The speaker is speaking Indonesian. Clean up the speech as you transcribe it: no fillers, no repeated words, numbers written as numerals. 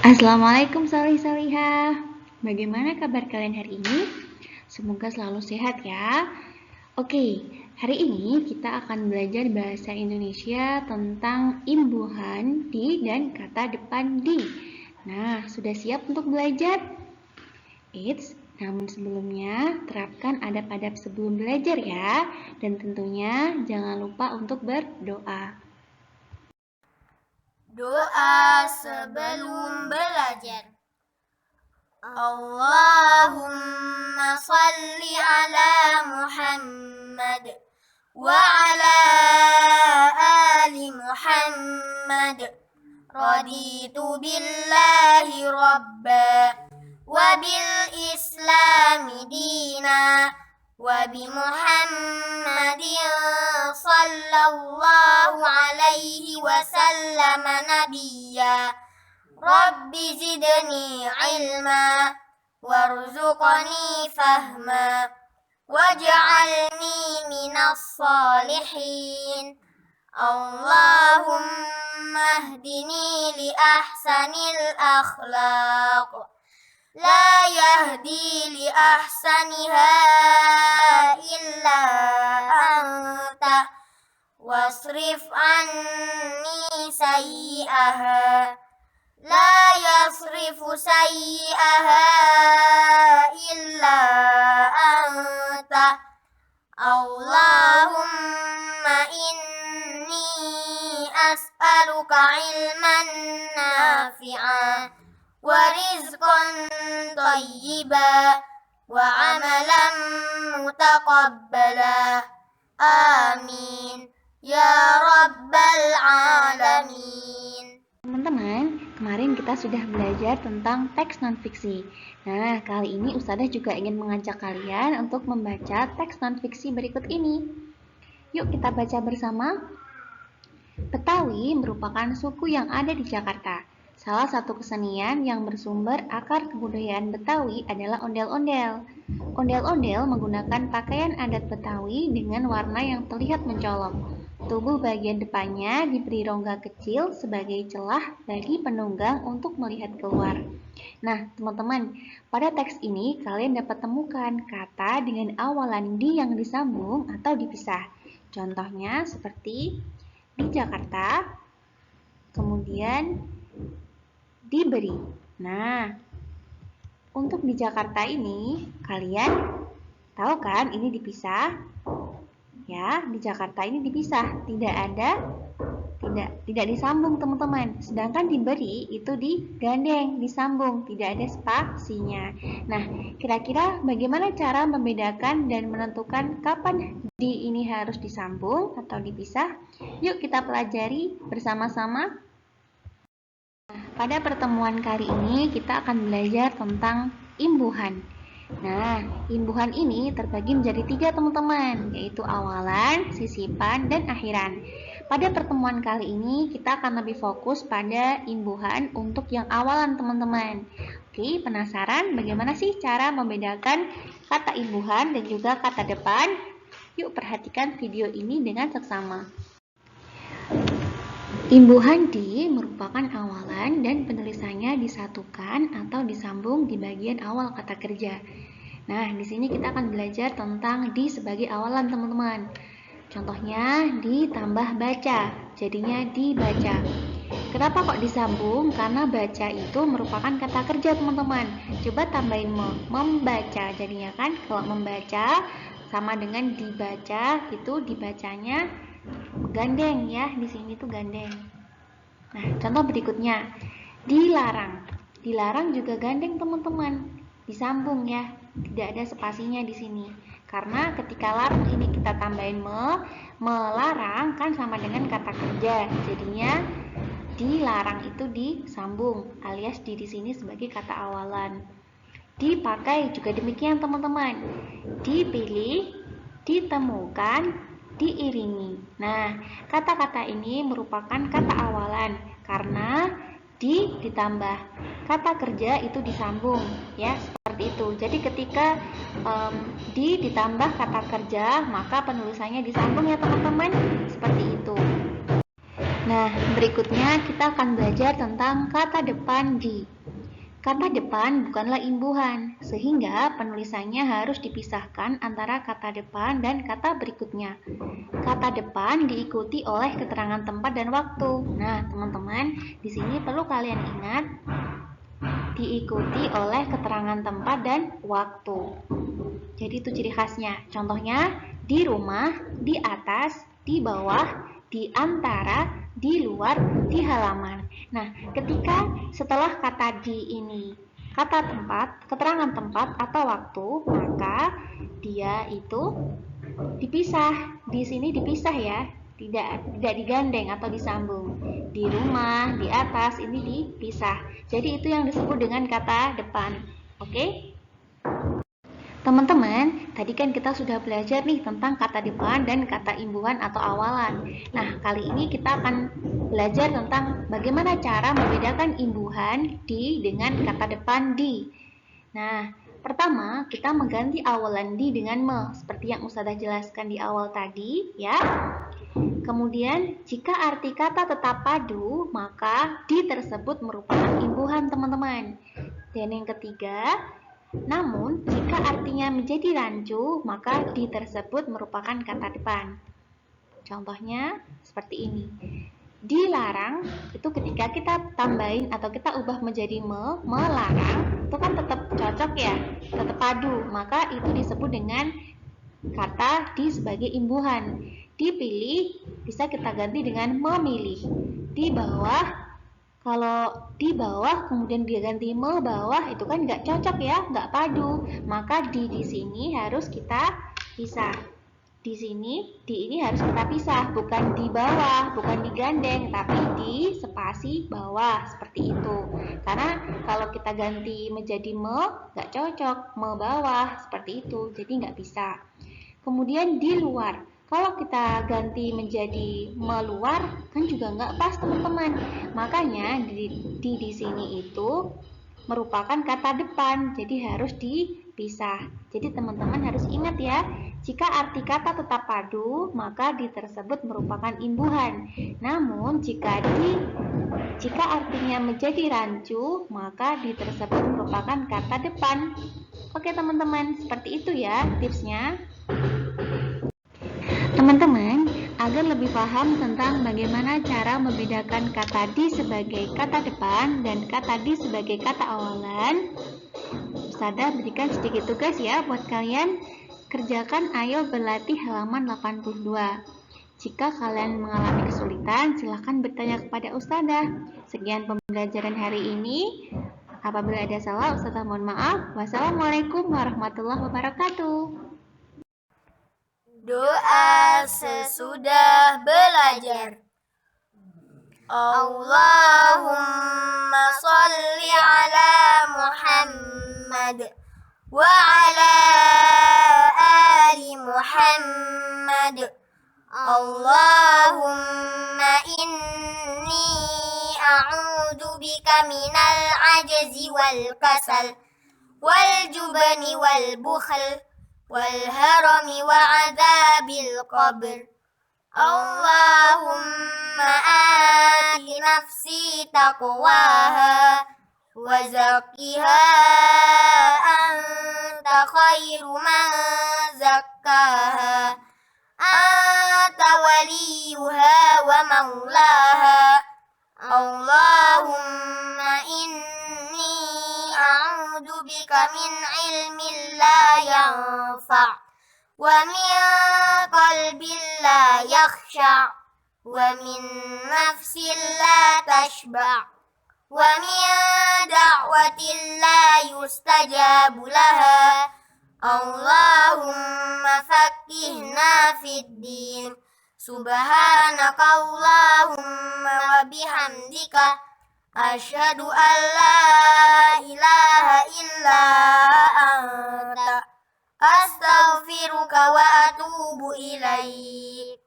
Assalamualaikum salih-salihah. Bagaimana kabar kalian hari ini? Semoga selalu sehat ya. Oke, hari ini kita akan belajar bahasa Indonesia tentang imbuhan di dan kata depan di. Nah, sudah siap untuk belajar? Namun sebelumnya terapkan adab-adab sebelum belajar ya. Dan tentunya jangan lupa untuk berdoa. Doa sebelum belajar. Allahumma salli ala Muhammad wa ala ali Muhammad. Raditu billahi rabba wa bil islami dina wa bi Muhammadin sallallahu alaihi wasallam nabiyya. Rabbi zidni ilma warzuqni fahma waj'alni minas salihin. Allahumma hdini li ahsanil akhlaq la yahdi li ahsaniha illa anta wasrif anni sayyi'aha la yasrifu sayyi'aha illa anta. Allahumma inni as'aluka ilman nafi'a wa rizqan thayyiba wa amalan mutaqabbala. Amin ya rabbal alamin. Teman-teman, kemarin kita sudah belajar tentang teks non-fiksi. Nah, kali ini Ustazah juga ingin mengajak kalian untuk membaca teks non-fiksi berikut ini. Yuk kita baca bersama. Betawi merupakan suku yang ada di Jakarta. Salah satu kesenian yang bersumber akar kebudayaan Betawi adalah ondel-ondel. Ondel-ondel menggunakan pakaian adat Betawi dengan warna yang terlihat mencolok. Tubuh bagian depannya diberi rongga kecil sebagai celah bagi penunggang untuk melihat keluar. Nah, teman-teman, pada teks ini kalian dapat temukan kata dengan awalan di yang disambung atau dipisah. Contohnya seperti di Jakarta, kemudian diberi. Nah, untuk di Jakarta ini, kalian tahu kan ini dipisah? Ya, di Jakarta ini dipisah, tidak disambung teman-teman. Sedangkan diberi itu digandeng, disambung, tidak ada spasinya. Nah, kira-kira bagaimana cara membedakan dan menentukan kapan di ini harus disambung atau dipisah? Yuk kita pelajari bersama-sama. Pada pertemuan kali ini kita akan belajar tentang imbuhan. Nah, imbuhan ini terbagi menjadi 3 teman-teman, yaitu awalan, sisipan, dan akhiran. Pada pertemuan kali ini kita akan lebih fokus pada imbuhan untuk yang awalan teman-teman. Oke, penasaran bagaimana sih cara membedakan kata imbuhan dan juga kata depan? Yuk perhatikan video ini dengan seksama. Imbuhan di merupakan awalan dan penulisannya disatukan atau disambung di bagian awal kata kerja. Nah, di sini kita akan belajar tentang di sebagai awalan, teman-teman. Contohnya ditambah baca, jadinya dibaca. Kenapa kok disambung? Karena baca itu merupakan kata kerja, teman-teman. Coba tambahin membaca, jadinya kan kalau membaca sama dengan dibaca, itu dibacanya gandeng ya, di sini tuh gandeng. Nah, contoh berikutnya, dilarang. Dilarang juga gandeng, teman-teman. Disambung ya, tidak ada spasinya di sini. Karena ketika larang ini kita tambahin melarang kan sama dengan kata kerja. Jadinya dilarang itu disambung alias di sini sebagai kata awalan. Dipakai juga demikian, teman-teman. Dipilih, ditemukan, diiringi. Nah, kata-kata ini merupakan kata awalan karena ditambah kata kerja itu disambung ya, seperti itu. Jadi ketika ditambah kata kerja maka penulisannya disambung ya teman-teman, seperti itu. Nah, berikutnya kita akan belajar tentang kata depan di. Kata depan bukanlah imbuhan, sehingga penulisannya harus dipisahkan antara kata depan dan kata berikutnya. Kata depan diikuti oleh keterangan tempat dan waktu. Nah, teman-teman, di sini perlu kalian ingat, diikuti oleh keterangan tempat dan waktu. Jadi itu ciri khasnya. Contohnya, di rumah, di atas, di bawah, di antara, di luar, di halaman. Nah, ketika setelah kata di ini kata tempat, keterangan tempat atau waktu, maka dia itu dipisah. Di sini dipisah ya, tidak digandeng atau disambung. Di rumah, di atas ini dipisah. Jadi itu yang disebut dengan kata depan. Oke? Teman-teman, tadi kan kita sudah belajar nih tentang kata depan dan kata imbuhan atau awalan. Nah, kali ini kita akan belajar tentang bagaimana cara membedakan imbuhan di dengan kata depan di. Nah, pertama kita mengganti awalan di dengan me, seperti yang Ustazah jelaskan di awal tadi, ya. Kemudian, jika arti kata tetap padu, maka di tersebut merupakan imbuhan, teman-teman. Dan yang ketiga, namun, jika artinya menjadi rancu, maka di tersebut merupakan kata depan. Contohnya seperti ini. Dilarang, itu ketika kita tambahin atau kita ubah menjadi melarang, itu kan tetap cocok ya, tetap padu. Maka itu disebut dengan kata di sebagai imbuhan. Dipilih, bisa kita ganti dengan memilih. Di bawah, kalau di bawah kemudian dia ganti me bawah itu kan nggak cocok ya, nggak padu. Maka di sini harus kita pisah. Di sini di ini harus kita pisah, bukan di bawah, bukan digandeng, tapi di spasi bawah seperti itu. Karena kalau kita ganti menjadi me nggak cocok, me bawah seperti itu, jadi nggak bisa. Kemudian di luar. Kalau kita ganti menjadi meluar, kan juga nggak pas, teman-teman. Makanya di sini itu merupakan kata depan, jadi harus dipisah. Jadi teman-teman harus ingat ya, jika arti kata tetap padu, maka di tersebut merupakan imbuhan. Namun jika artinya menjadi rancu, maka di tersebut merupakan kata depan. Oke teman-teman, seperti itu ya tipsnya. Teman-teman, agar lebih paham tentang bagaimana cara membedakan kata di sebagai kata depan dan kata di sebagai kata awalan, Ustazah berikan sedikit tugas ya buat kalian. Kerjakan ayo berlatih halaman 82. Jika kalian mengalami kesulitan, silahkan bertanya kepada Ustazah. Sekian pembelajaran hari ini. Apabila ada salah, Ustazah mohon maaf. Wassalamualaikum warahmatullahi wabarakatuh. Doa sesudah belajar. Allahumma salli ala Muhammad wa ala ali Muhammad. Allahumma inni a'udzu bika minal ajzi wal kasal wal jubni wal bukhl والهرم وعذاب القبر اللهم آت نفسي تقواها وزكها أنت خير من زكاها أنت وليها ومولاها اللهم إني أعوذ بك من علم لا ينفع ومن قلب لا يخشع ومن نفس لا تشبع ومن دعوة لا يستجاب لها اللهم فقهنا في الدين سبحانك اللهم وبحمدك أشهد أن لا إله إلا أنت أستغفرك وأتوب إليك